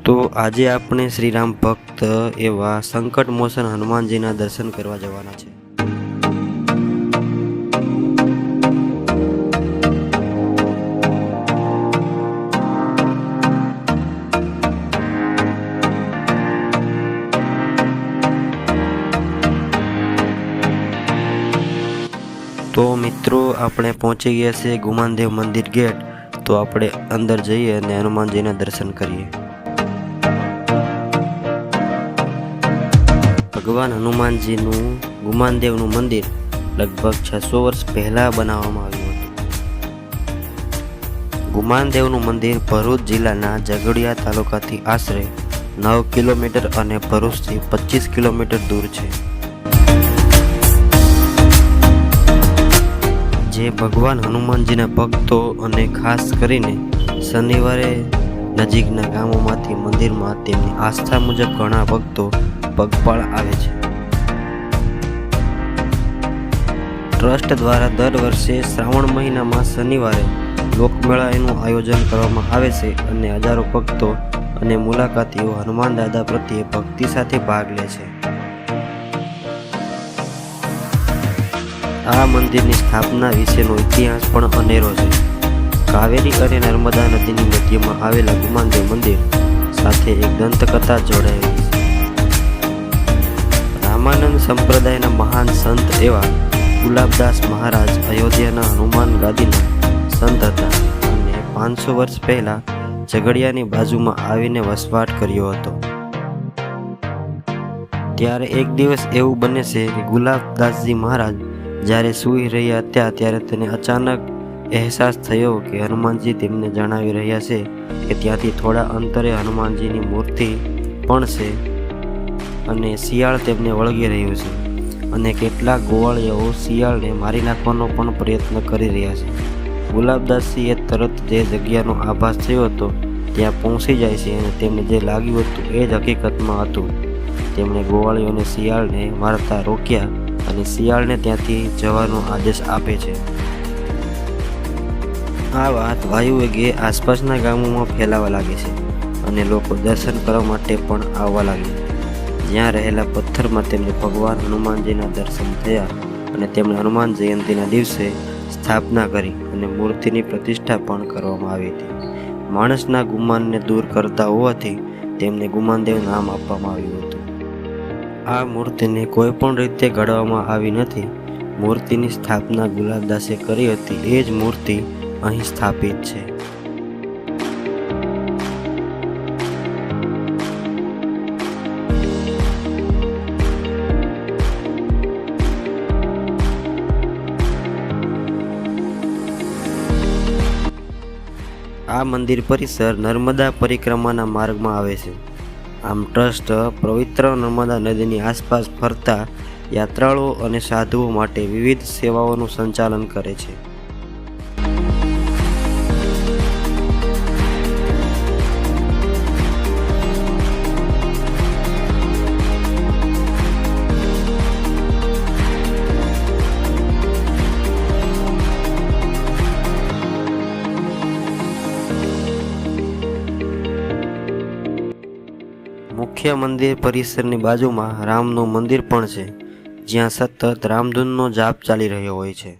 તો આજે આપણે શ્રીરામ ભક્ત એવા સંકટ મોચન હનુમાનજીના દર્શન કરવા જવાના છે। તો મિત્રો આપણે પહોંચી ગયા છે ગુમાનદેવ મંદિર ગેટ। તો આપણે અંદર જઈએ અને હનુમાનજીના દર્શન કરીએ। ભગવાન હનુમાનજીનું ગુમાનદેવનું મંદિર લગભગ 600 વર્ષ પહેલા બનાવવામાં આવ્યું હતું। ગુમાનદેવનું મંદિર ભરૂચ જિલ્લાના ઝઘડિયા તાલુકાથી આશરે 9 કિલોમીટર અને ભરૂચથી 25 કિલોમીટર દૂર છે। જે ભગવાન હનુમાનજીના ભક્તો અને ખાસ કરીને શનિવારે નજીકના ગામોમાંથી મંદિરમાં તેમની આસ્થા મુજબ ઘણા ભક્તો પગપાળા આવે છે। ટ્રસ્ટ દ્વારા દર વર્ષે શ્રાવણ મહિનામાં શનિવારે લોકમેળાનું આયોજન કરવામાં આવે છે અને હજારો ભક્તો અને મુલાકાતીઓ હનુમાન દાદા પ્રત્યે ભક્તિ સાથે ભાગ લે છે। આ મંદિરની સ્થાપના વિશેનો ઇતિહાસ પણ અનેરો છે। કાવેરી અને નર્મદા નદીની મધ્યમાં આવેલા ગુમાનદેવ મંદિર સાથે એક દંતકથા જોડાયેલી છે। રામાનંદ સંપ્રદાયના મહાન સંત એવા ગુલાબદાસ મહારાજ અયોધ્યાના હનુમાન ગાદીના સંત હતા અને 500 વર્ષ પહેલા ઝઘડિયાની બાજુમાં આવીને વસવાટ કર્યો હતો। ત્યારે એક દિવસ એવું બને છે કે ગુલાબદાસજી મહારાજ જ્યારે સૂઈ રહ્યા હતા ત્યારે તેને અચાનક અહેસાસ થયો કે હનુમાનજી તેમને જણાવી રહ્યા છે કે ત્યાંથી થોડા અંતરે હનુમાનજીની મૂર્તિ પણ છે અને શિયાળ તેમને વળગી રહ્યું છે અને કેટલાક ગોવાળિયાઓ શિયાળને મારી નાખવાનો પણ પ્રયત્ન કરી રહ્યા છે। ગુલાબદાસજીએ તરત જે જગ્યાનો આભાસ થયો હતો ત્યાં પહોંચી જાય છે અને તેમને જે લાગ્યું હતું એ જ હકીકતમાં હતું। તેમણે ગોવાળિયોને શિયાળને મારતા રોક્યા અને શિયાળને ત્યાંથી જવાનો આદેશ આપે છે। આ વાત વાયુવેગે આસપાસના ગામોમાં ફેલાવા લાગે છે અને લોકો દર્શન કરવા માટે પણ આવવા લાગ્યા। જ્યાં રહેલા પથ્થરમાં તેમને ભગવાન હનુમાનજીના દર્શન થયા અને તેમણે હનુમાન જયંતિના દિવસે સ્થાપના કરી અને મૂર્તિની પ્રતિષ્ઠા પણ કરવામાં આવી હતી। માણસના ગુમાનને દૂર કરતા હોવાથી તેમને ગુમાનદેવ નામ આપવામાં આવ્યું હતું। આ મૂર્તિને કોઈ પણ રીતે ઘડવામાં આવી નથી। મૂર્તિની સ્થાપના ગુલાબદાસે કરી હતી એ જ મૂર્તિ અહીં સ્થાપિત છે। આ મંદિર પરિસર નર્મદા પરિક્રમાના માર્ગમાં આવે છે। આમ ટ્રસ્ટ પવિત્ર નર્મદા નદીની આસપાસ ફરતા યાત્રાળુઓ અને સાધુઓ માટે વિવિધ સેવાઓનું સંચાલન કરે છે। મુખ્ય મંદિર પરિસરની બાજુમાં રામનું મંદિર પણ છે જ્યાં સતત રામધૂનનો જાપ ચાલી રહ્યો હોય છે।